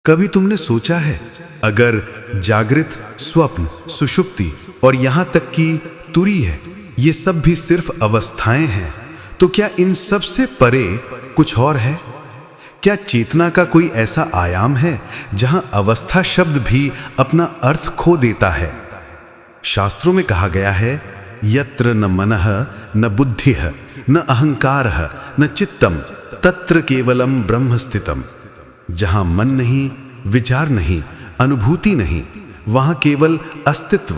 कभी तुमने सोचा है, अगर जागृत, स्वप्न, सुषुप्ति और यहां तक कि तुरीय है, ये सब भी सिर्फ अवस्थाएं हैं, तो क्या इन सब से परे कुछ और है? क्या चेतना का कोई ऐसा आयाम है जहां अवस्था शब्द भी अपना अर्थ खो देता है? शास्त्रों में कहा गया है, यत्र न मनः न बुद्धिः न अहंकारः न चित्तम तत्र केवलम ब्रह्म स्थितम। जहां मन नहीं, विचार नहीं, अनुभूति नहीं, वहां केवल अस्तित्व,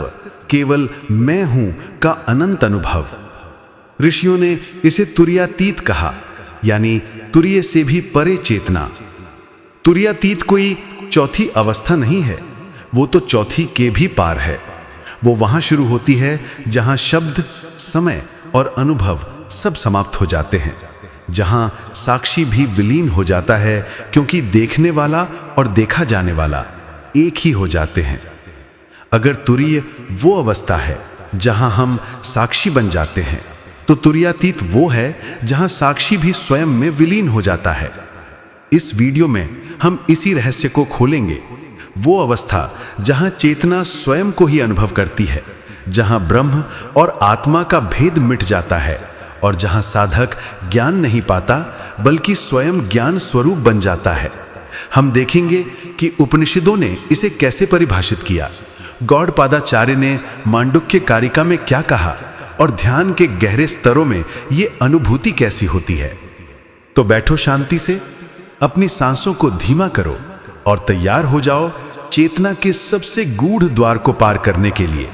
केवल मैं हूं का अनंत अनुभव। ऋषियों ने इसे तुरीयातीत कहा, यानी तुरीय से भी परे चेतना। तुरीयातीत कोई चौथी अवस्था नहीं है, वो तो चौथी के भी पार है। वो वहां शुरू होती है जहां शब्द, समय और अनुभव सब समाप्त हो जाते हैं, जहां साक्षी भी विलीन हो जाता है, क्योंकि देखने वाला और देखा जाने वाला एक ही हो जाते हैं। अगर तुरीय वो अवस्था है जहां हम साक्षी बन जाते हैं, तो तुरीयातीत वो है जहां साक्षी भी स्वयं में विलीन हो जाता है। इस वीडियो में हम इसी रहस्य को खोलेंगे, वो अवस्था जहां चेतना स्वयं को ही अनुभव करती है, जहां ब्रह्म और आत्मा का भेद मिट जाता है और जहां साधक ज्ञान नहीं पाता बल्कि स्वयं ज्ञान स्वरूप बन जाता है। हम देखेंगे कि उपनिषदों ने इसे कैसे परिभाषित किया, गौड़पादाचार्य ने मांडुक्य कारिका में क्या कहा और ध्यान के गहरे स्तरों में ये अनुभूति कैसी होती है। तो बैठो शांति से, अपनी सांसों को धीमा करो और तैयार हो जाओ चेतना के सबसे गूढ़ द्वार को पार करने के लिए,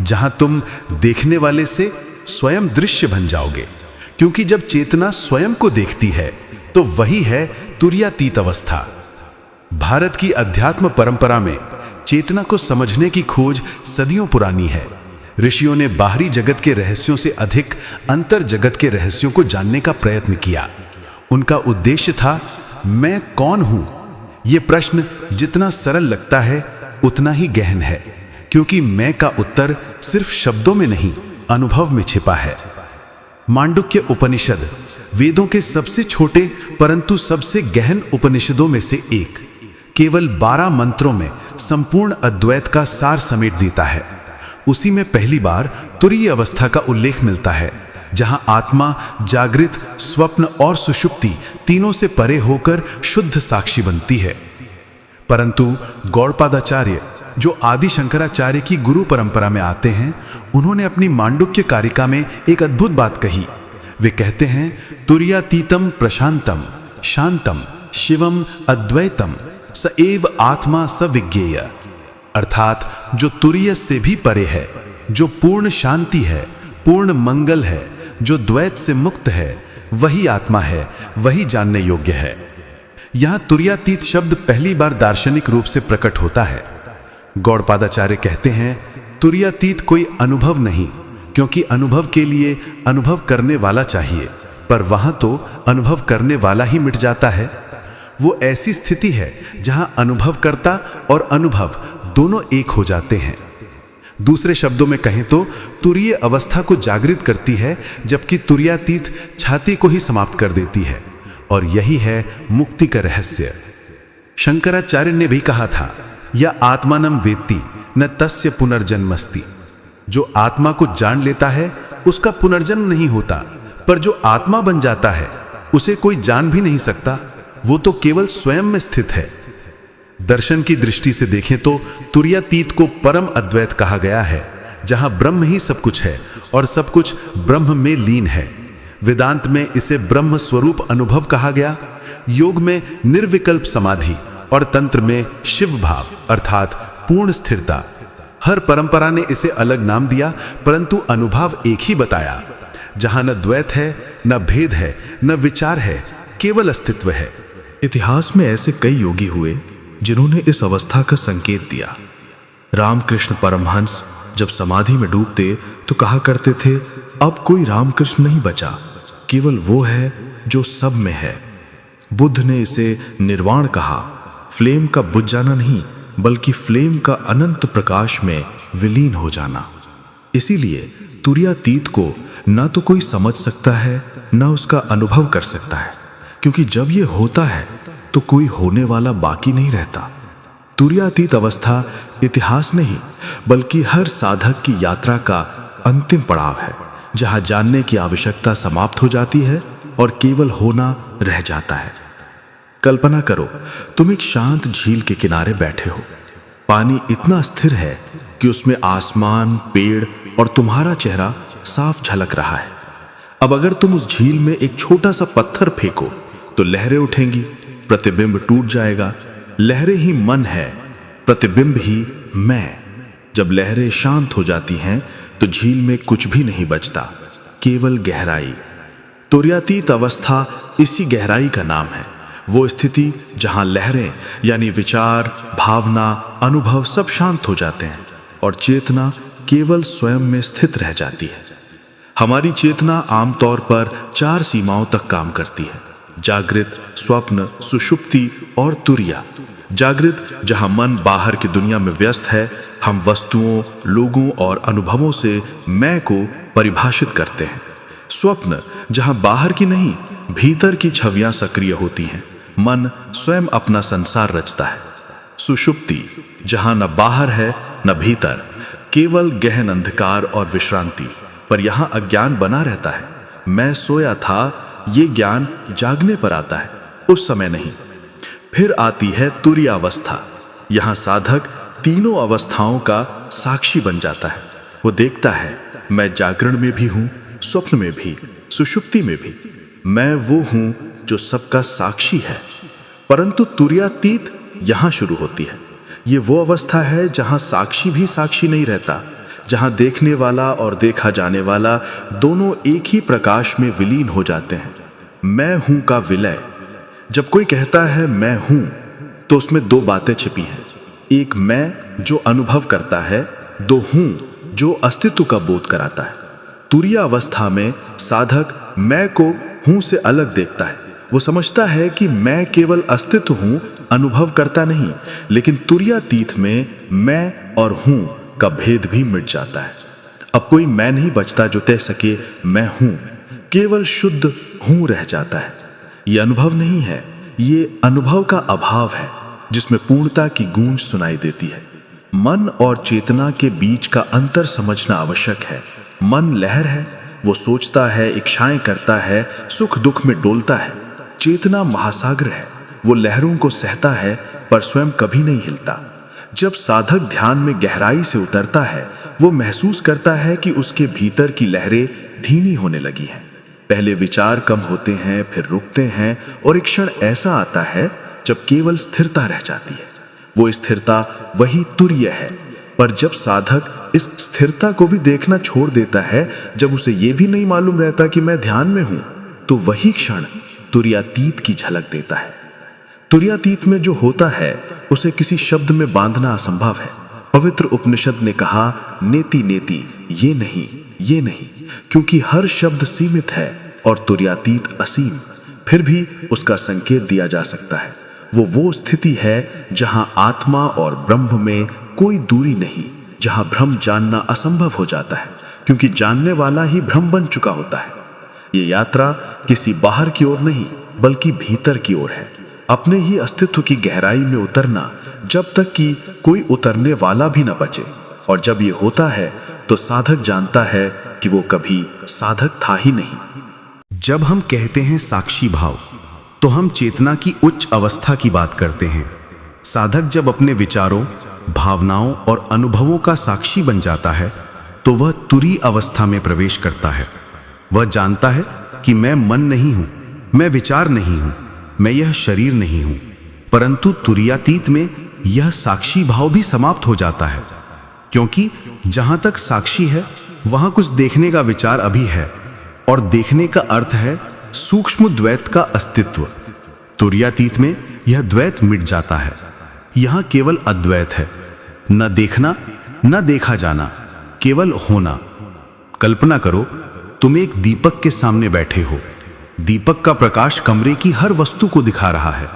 जहां तुम देखने वाले से स्वयं दृश्य बन जाओगे। क्योंकि जब चेतना स्वयं को देखती है तो वही है तुरीयातीत अवस्था। भारत की अध्यात्म परंपरा में चेतना को समझने की खोज सदियों पुरानी है। ऋषियों ने बाहरी जगत के रहस्यों से अधिक अंतर जगत के रहस्यों को जानने का प्रयत्न किया। उनका उद्देश्य था, मैं कौन हूं? यह प्रश्न जितना सरल लगता है उतना ही गहन है, क्योंकि मैं का उत्तर सिर्फ शब्दों में नहीं, अनुभव में छिपा है। मांडुक्य उपनिषद वेदों के सबसे छोटे परंतु सबसे गहन उपनिषदों में से एक, केवल 12 मंत्रों में संपूर्ण अद्वैत का सार समेट देता है। उसी में पहली बार तुरीय अवस्था का उल्लेख मिलता है, जहां आत्मा जागृत, स्वप्न और सुषुप्ति तीनों से परे होकर शुद्ध साक्षी बनती है। परंतु गौड़पादाचार्य, जो आदि शंकराचार्य की गुरु परंपरा में आते हैं, उन्होंने अपनी मांडुक्य कारिका में एक अद्भुत बात कही। वे कहते हैं, तुरीयातीतम प्रशांतम शांतम शिवम अद्वैतम स एव आत्मा स विज्ञेय। अर्थात जो तुरीय से भी परे है, जो पूर्ण शांति है, पूर्ण मंगल है, जो द्वैत से मुक्त है, वही आत्मा है, वही जानने योग्य है। यहां तुरीयातीत शब्द पहली बार दार्शनिक रूप से प्रकट होता है। गौड़पादाचार्य कहते हैं, तुरीयातीत कोई अनुभव नहीं, क्योंकि अनुभव के लिए अनुभव करने वाला चाहिए, पर वहां तो अनुभव करने वाला ही मिट जाता है। वो ऐसी स्थिति है जहां अनुभवकर्ता और अनुभव दोनों एक हो जाते हैं। दूसरे शब्दों में कहें तो तुरीय अवस्था को जागृत करती है, जबकि तुरीयातीत छाती को ही समाप्त कर देती है, और यही है मुक्ति का रहस्य। शंकराचार्य ने भी कहा था, या आत्मानम वेत्ति न तस्य पुनर्जन्मस्ति। जो आत्मा को जान लेता है उसका पुनर्जन्म नहीं होता, पर जो आत्मा बन जाता है उसे कोई जान भी नहीं सकता, वो तो केवल स्वयं में स्थित है। दर्शन की दृष्टि से देखें तो तुरीयातीत को परम अद्वैत कहा गया है, जहां ब्रह्म ही सब कुछ है और सब कुछ ब्रह्म में लीन है। वेदांत में इसे ब्रह्म स्वरूप अनुभव कहा गया, योग में निर्विकल्प समाधि और तंत्र में शिव भाव अर्थात पूर्ण स्थिरता। हर परंपरा ने इसे अलग नाम दिया, परंतु अनुभव एक ही बताया, जहां न द्वैत है, न भेद है, न विचार है, केवल अस्तित्व है। इतिहास में ऐसे कई योगी हुए जिन्होंने इस अवस्था का संकेत दिया। रामकृष्ण परमहंस जब समाधि में डूबते तो कहा करते थे, अब कोई रामकृष्ण नहीं बचा, केवल वो है जो सब में है। बुद्ध ने इसे निर्वाण कहा, फ्लेम का बुझ जाना नहीं, बल्कि फ्लेम का अनंत प्रकाश में विलीन हो जाना। इसीलिए तुरीयातीत को ना तो कोई समझ सकता है, ना उसका अनुभव कर सकता है, क्योंकि जब ये होता है तो कोई होने वाला बाकी नहीं रहता। तुर्यातीत अवस्था इतिहास नहीं बल्कि हर साधक की यात्रा का अंतिम पड़ाव है, जहां जानने की आवश्यकता समाप्त हो जाती है और केवल होना रह जाता है। कल्पना करो, तुम एक शांत झील के किनारे बैठे हो। पानी इतना स्थिर है कि उसमें आसमान, पेड़ और तुम्हारा चेहरा साफ झलक रहा है। अब अगर तुम उस झील में एक छोटा सा पत्थर फेंको तो लहरें उठेंगी, प्रतिबिंब टूट जाएगा। लहरें ही मन है, प्रतिबिंब ही मैं। जब लहरें शांत हो जाती हैं तो झील में कुछ भी नहीं बचता, केवल गहराई। तुर्यातीत अवस्था इसी गहराई का नाम है। वो स्थिति जहां लहरें यानी विचार, भावना, अनुभव सब शांत हो जाते हैं और चेतना केवल स्वयं में स्थित रह जाती है। हमारी चेतना आमतौर पर 4 सीमाओं तक काम करती है: जागृत, स्वप्न, सुषुप्ति और तुर्या। जागृत जहां मन बाहर की दुनिया में व्यस्त है, हम वस्तुओं, लोगों और अनुभवों से मैं को परिभाषित करते हैं। स्वप्न जहां बाहर की नहीं, भीतर की छवियां सक्रिय होती हैं, मन स्वयं अपना संसार रचता है। सुषुप्ति जहां न बाहर है न भीतर, केवल गहन अंधकार और विश्रांति, पर यहां अज्ञान बना रहता है। मैं सोया था, ये ज्ञान जागने पर आता है, उस समय नहीं। फिर आती है तुर्यावस्था। यहां साधक तीनों अवस्थाओं का साक्षी बन जाता है। वो देखता है, मैं जागरण में भी हूं, स्वप्न में भी, सुषुप्ति में भी। मैं वो हूं जो सबका साक्षी है। परंतु तुर्यातीत यहां शुरू होती है। ये वो अवस्था है जहां साक्षी भी साक्षी नहीं रहता, जहां देखने वाला और देखा जाने वाला दोनों एक ही प्रकाश में विलीन हो जाते हैं। मैं हूं का विलय। जब कोई कहता है मैं हूं, तो उसमें 2 बातें छिपी हैं। एक मैं जो अनुभव करता है, 2 हूं जो अस्तित्व का बोध कराता है। तुर्या अवस्था में साधक मैं को हूं से अलग देखता है। वो समझता है कि मैं केवल अस्तित्व हूं, अनुभव करता नहीं। लेकिन तुर्यातीत में मैं और हूं का भेद भी मिट जाता है। अब कोई मैं नहीं बचता जो कह सके मैं हूं, केवल शुद्ध हूं रह जाता है। ये अनुभव नहीं है, ये अनुभव का अभाव है, जिसमें पूर्णता की गूंज सुनाई देती है। मन और चेतना के बीच का अंतर समझना आवश्यक है। मन लहर है, वो सोचता है, इच्छाएं करता है, सुख दुख में डोलता है। चेतना महासागर है, वो लहरों को सहता है पर स्वयं कभी नहीं हिलता। जब साधक ध्यान में गहराई से उतरता है, वो महसूस करता है कि उसके भीतर की लहरें धीमी होने लगी हैं। पहले विचार कम होते हैं, फिर रुकते हैं, और एक क्षण ऐसा आता है जब केवल स्थिरता रह जाती है। वो स्थिरता वही तुर्य है। पर जब साधक इस स्थिरता को भी देखना छोड़ देता है, जब उसे ये भी नहीं मालूम रहता कि मैं ध्यान में हूं, तो वही क्षण तुर्यातीत की झलक देता है। तुर्यातीत में जो होता है उसे किसी शब्द में बांधना असंभव है। पवित्र उपनिषद ने कहा, नेति नेति, ये नहीं, ये नहीं, क्योंकि हर शब्द सीमित है और तुर्यातीत असीम। फिर भी उसका संकेत दिया जा सकता है। वो स्थिति है जहां आत्मा और ब्रह्म में कोई दूरी नहीं, जहां भ्रम जानना असंभव हो जाता है, क्योंकि जानने वाला ही भ्रम बन चुका होता है। ये यात्रा किसी बाहर की ओर नहीं बल्कि भीतर की ओर है। अपने ही अस्तित्व की गहराई में उतरना, जब तक कि कोई उतरने वाला भी न बचे। और जब ये होता है तो साधक जानता है कि वो कभी साधक था ही नहीं। जब हम कहते हैं साक्षी भाव, तो हम चेतना की उच्च अवस्था की बात करते हैं। साधक जब अपने विचारों, भावनाओं और अनुभवों का साक्षी बन जाता है, तो वह तुरी अवस्था में प्रवेश करता है। वह जानता है कि मैं मन नहीं हूं, मैं विचार नहीं हूं, मैं यह शरीर नहीं हूं। परंतु तुर्यातीत में यह साक्षी भाव भी समाप्त हो जाता है, क्योंकि जहां तक साक्षी है वहां कुछ देखने का विचार अभी है, और देखने का अर्थ है सूक्ष्म द्वैत का अस्तित्व। तुर्यातीत में यह द्वैत मिट जाता है। यहां केवल अद्वैत है, न देखना न देखा जाना, केवल होना। कल्पना करो, तुम एक दीपक के सामने बैठे हो। दीपक का प्रकाश कमरे की हर वस्तु को दिखा रहा है।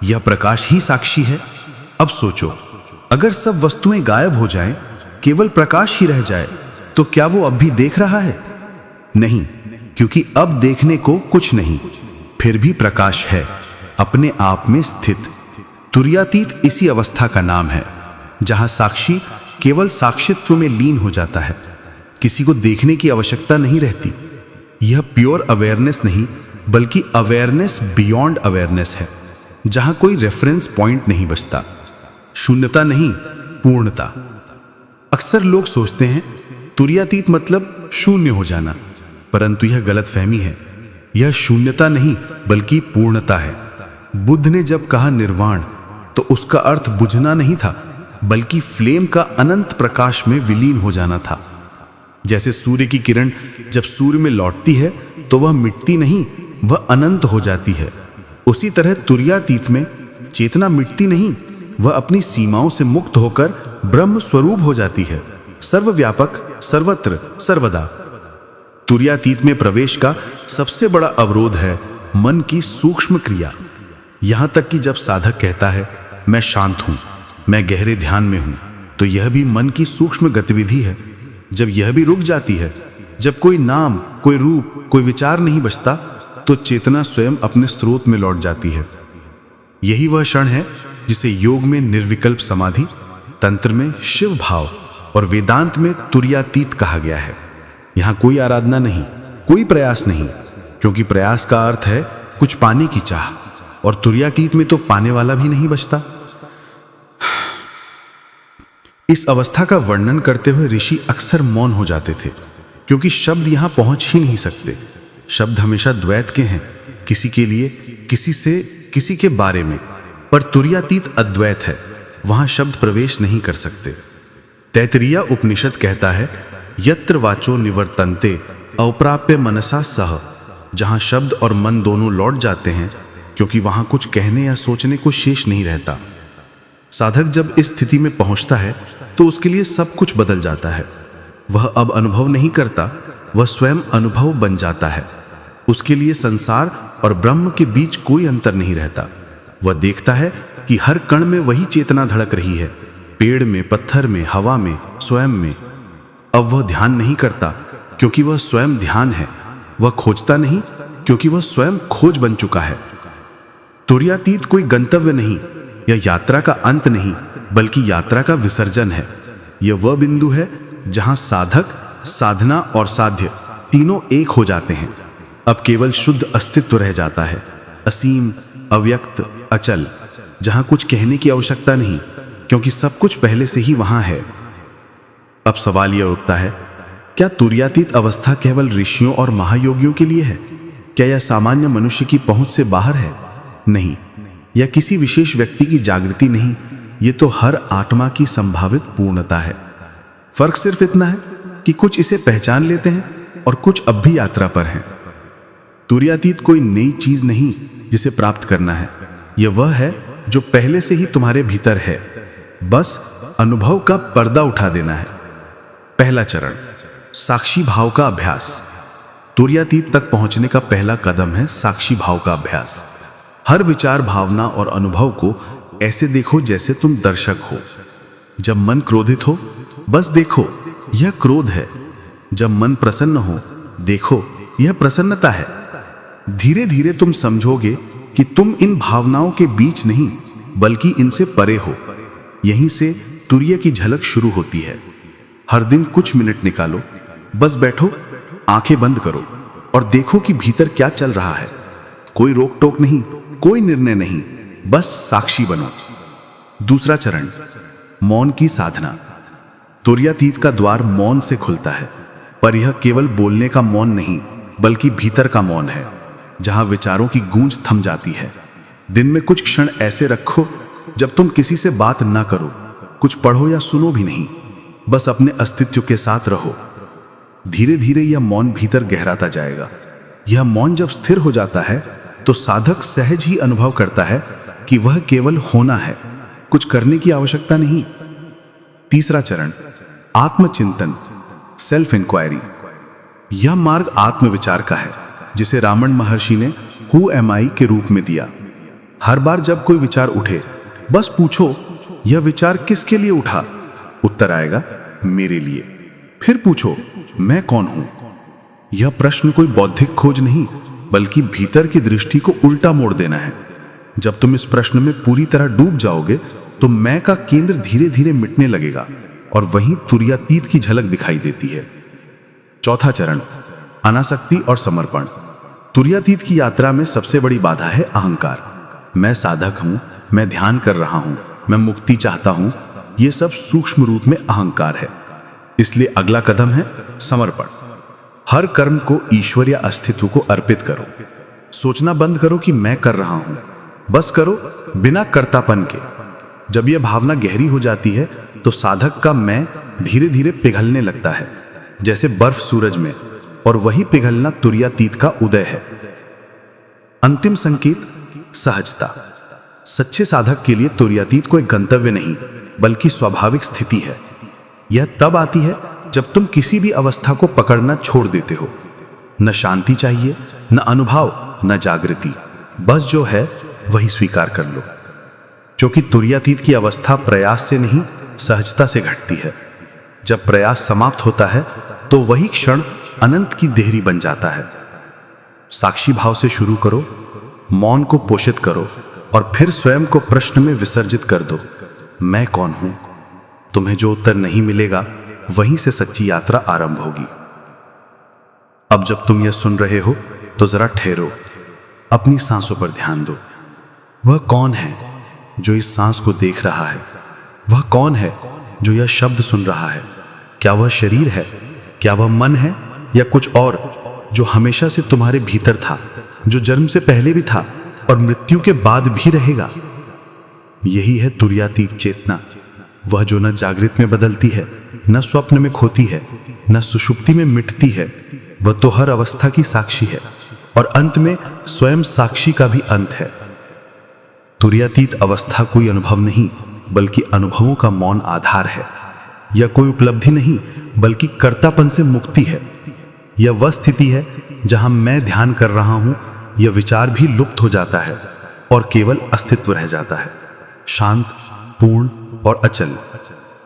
यह प्रकाश ही साक्षी है। अब सोचो, अगर सब वस्तुएं गायब हो जाएं, केवल प्रकाश ही रह जाए, तो क्या वो अब भी देख रहा है? नहीं, क्योंकि अब देखने को कुछ नहीं, फिर भी प्रकाश है। अपने आप में स्थित। तुर्यातीत इसी अवस्था का नाम है जहां साक्षी केवल साक्षित्व में लीन हो जाता है, किसी को देखने की आवश्यकता नहीं रहती। यह प्योर अवेयरनेस नहीं बल्कि अवेयरनेस बियॉन्ड अवेयरनेस है, जहां कोई रेफरेंस पॉइंट नहीं बचता। शून्यता नहीं, पूर्णता। अक्सर लोग सोचते हैं तुर्यातीत मतलब शून्य हो जाना, परंतु यह गलतफहमी है। यह शून्यता नहीं बल्कि पूर्णता है। बुद्ध ने जब कहा निर्वाण, तो उसका अर्थ बुझना नहीं था, बल्कि फ्लेम का अनंत प्रकाश में विलीन हो जाना था। जैसे सूर्य की किरण जब सूर्य में लौटती है तो वह मिटती नहीं, वह अनंत हो जाती है। उसी तरह तुर्यातीत में चेतना मिटती नहीं, वह अपनी सीमाओं से मुक्त होकर ब्रह्म स्वरूप हो जाती है, सर्वव्यापक, सर्वत्र, सर्वदा। तुर्यातीत में प्रवेश का सबसे बड़ा अवरोध है मन की सूक्ष्म क्रिया। यहां तक कि जब साधक कहता है मैं शांत हूं, मैं गहरे ध्यान में हूं, तो यह भी मन की सूक्ष्म गतिविधि है। जब यह भी रुक जाती है, जब कोई नाम, कोई रूप, कोई विचार नहीं बचता, तो चेतना स्वयं अपने स्रोत में लौट जाती है। यही वह क्षण है जिसे योग में निर्विकल्प समाधि, तंत्र में शिव भाव और वेदांत में तुर्यातीत कहा गया है। यहां कोई आराधना नहीं, कोई प्रयास नहीं, क्योंकि प्रयास का अर्थ है कुछ पाने की चाह, और तुर्यातीत में तो पाने वाला भी नहीं बचता। इस अवस्था का वर्णन करते हुए ऋषि अक्सर मौन हो जाते थे, क्योंकि शब्द यहां पहुंच ही नहीं सकते। शब्द हमेशा द्वैत के हैं, किसी के लिए, किसी से, किसी के बारे में। पर तुर्यातीत अद्वैत है, वहां शब्द प्रवेश नहीं कर सकते। तैत्तिरीय उपनिषद कहता है यत्र वाचो निवर्तन्ते अप्राप्य मनसा सह, जहां शब्द और मन दोनों लौट जाते हैं, क्योंकि वहां कुछ कहने या सोचने को शेष नहीं रहता। साधक जब इस स्थिति में पहुंचता है तो उसके लिए सब कुछ बदल जाता है। वह अब अनुभव नहीं करता, वह स्वयं अनुभव बन जाता है। उसके लिए संसार और ब्रह्म के बीच कोई अंतर नहीं रहता। वह देखता है कि हर कण में वही चेतना धड़क रही है, पेड़ में, पत्थर में, हवा में, स्वयं में। अब वह ध्यान नहीं करता क्योंकि वह स्वयं ध्यान है। वह खोजता नहीं क्योंकि वह स्वयं खोज बन चुका है। तुर्यातीत कोई गंतव्य नहीं, यह यात्रा का अंत नहीं बल्कि यात्रा का विसर्जन है। यह वह बिंदु है जहां साधक, साधना और साध्य तीनों एक हो जाते हैं। अब केवल शुद्ध अस्तित्व रह जाता है, असीम, अव्यक्त, अचल, जहां कुछ कहने की आवश्यकता नहीं, क्योंकि सब कुछ पहले से ही वहां है। अब सवाल यह उठता है, क्या तुर्यातीत अवस्था केवल ऋषियों और महायोगियों के लिए है? क्या यह सामान्य मनुष्य की पहुंच से बाहर है? नहीं, यह किसी विशेष व्यक्ति की जागृति नहीं, ये तो हर आत्मा की संभावित पूर्णता है। फर्क सिर्फ इतना है कि कुछ इसे पहचान लेते हैं और कुछ अब भी यात्रा पर हैं। तुर्यातीत कोई नई चीज नहीं जिसे प्राप्त करना है, यह वह है जो पहले से ही तुम्हारे भीतर है, बस अनुभव का पर्दा उठा देना है। पहला चरण, साक्षी भाव का अभ्यास। तुर्यातीत तक पहुंचने का पहला कदम है साक्षी भाव का अभ्यास। हर विचार, भावना और अनुभव को ऐसे देखो जैसे तुम दर्शक हो। जब मन क्रोधित हो, बस देखो यह क्रोध है। जब मन प्रसन्न हो, देखो यह प्रसन्नता है। धीरे धीरे तुम समझोगे कि तुम इन भावनाओं के बीच नहीं बल्कि इनसे परे हो। यहीं से तुर्य की झलक शुरू होती है। हर दिन कुछ मिनट निकालो, बस बैठो, आंखें बंद करो और देखो कि भीतर क्या चल रहा है। कोई रोक टोक नहीं, कोई निर्णय नहीं, बस साक्षी बनो। दूसरा चरण, मौन की साधना। तुर्यातीत का द्वार मौन से खुलता है, पर यह केवल बोलने का मौन नहीं बल्कि भीतर का मौन है, जहां विचारों की गूंज थम जाती है। दिन में कुछ क्षण ऐसे रखो जब तुम किसी से बात ना करो, कुछ पढ़ो या सुनो भी नहीं, बस अपने अस्तित्व के साथ रहो। धीरे धीरे यह मौन भीतर गहराता जाएगा। यह मौन जब स्थिर हो जाता है तो साधक सहज ही अनुभव करता है कि वह केवल होना है, कुछ करने की आवश्यकता नहीं। तीसरा चरण, आत्मचिंतन, सेल्फ इंक्वायरी। यह मार्ग आत्मविचार का है, जिसे रामन महर्षि ने हु एम आई के रूप में दिया। हर बार जब कोई विचार उठे, बस पूछो यह विचार किसके लिए उठा? उत्तर आएगा मेरे लिए। फिर पूछो मैं कौन हूं? यह प्रश्न कोई बौद्धिक खोज नहीं बल्कि भीतर की दृष्टि को उल्टा मोड़ देना है। जब तुम इस प्रश्न में पूरी तरह डूब जाओगे तो मैं का केंद्र धीरे धीरे मिटने लगेगा और वहीं तुर्यातीत की झलक दिखाई देती है। चौथा चरण, अनासक्ति और समर्पण। तुर्यातीत की यात्रा में सबसे बड़ी बाधा है अहंकार। मैं साधक हूं, मैं ध्यान कर रहा हूं, मैं मुक्ति चाहता हूं, ये सब सूक्ष्म रूप में अहंकार है। इसलिए अगला कदम है समर्पण। हर कर्म को ईश्वरीय अस्तित्व को अर्पित करो। सोचना बंद करो कि मैं कर रहा हूं, बस करो बिना कर्तापन के। जब यह भावना गहरी हो जाती है तो साधक का मैं धीरे धीरे पिघलने लगता है, जैसे बर्फ सूरज में, और वही पिघलना तुर्यातीत का उदय है। अंतिम संकेत, सहजता। सच्चे साधक के लिए तुर्यातीत कोई गंतव्य नहीं बल्कि स्वाभाविक स्थिति है। यह तब आती है जब तुम किसी भी अवस्था को पकड़ना छोड़ देते हो। न शांति चाहिए, न अनुभव, न जागृति, बस जो है वही स्वीकार कर लो। क्योंकि तुर्यातीत की अवस्था प्रयास से नहीं, सहजता से घटती है। जब प्रयास समाप्त होता है तो वही क्षण अनंत की देहरी बन जाता है। साक्षी भाव से शुरू करो, मौन को पोषित करो और फिर स्वयं को प्रश्न में विसर्जित कर दो, मैं कौन हूं? तुम्हें जो उत्तर नहीं मिलेगा वहीं से सच्ची यात्रा आरंभ होगी। अब जब तुम यह सुन रहे हो तो जरा ठहरो, अपनी सांसों पर ध्यान दो। वह कौन है जो इस सांस को देख रहा है? वह कौन है जो यह शब्द सुन रहा है? क्या वह शरीर है? क्या वह मन है या कुछ और जो हमेशा से तुम्हारे भीतर था, जो जन्म से पहले भी था और मृत्यु के बाद भी रहेगा? यही है तुर्यातीत चेतना, वह जो न जागृत में बदलती है, न स्वप्न में खोती है, न सुषुप्ति में मिटती है। वह तो हर अवस्था की साक्षी है और अंत में स्वयं साक्षी का भी अंत है। तुर्यातीत अवस्था कोई अनुभव नहीं बल्कि अनुभवों का मौन आधार है। यह कोई उपलब्धि नहीं बल्कि कर्तापन से मुक्ति है। यह वह स्थिति है जहां मैं ध्यान कर रहा हूं, यह विचार भी लुप्त हो जाता है और केवल अस्तित्व रह जाता है, शांत, पूर्ण और अचल।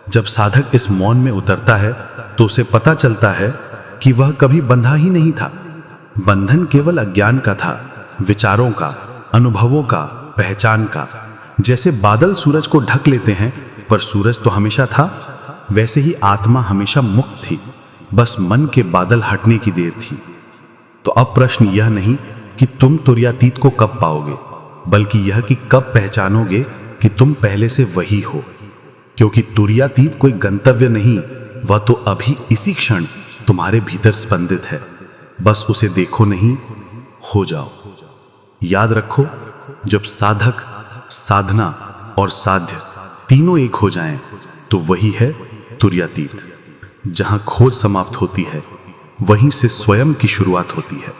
जब साधक इस मौन में उतरता है तो उसे पता चलता है कि वह कभी बंधा ही नहीं था। बंधन केवल अज्ञान का था, विचारों का, अनुभवों का, पहचान का। जैसे बादल सूरज को ढक लेते हैं पर सूरज तो हमेशा था, वैसे ही आत्मा हमेशा मुक्त थी, बस मन के बादल हटने की देर थी। तो अब प्रश्न यह नहीं कि तुम तुर्यातीत को कब पाओगे, बल्कि यह कि कब पहचानोगे कि तुम पहले से वही हो। क्योंकि तुर्यातीत कोई गंतव्य नहीं, वह तो अभी इसी क्षण तुम्हारे भीतर स्पंदित है। बस उसे देखो नहीं, हो जाओ। याद रखो, जब साधक, साधना और साध्य तीनों एक हो जाएं, तो वही है तुर्यातीत। जहां खोज समाप्त होती है वहीं से स्वयं की शुरुआत होती है।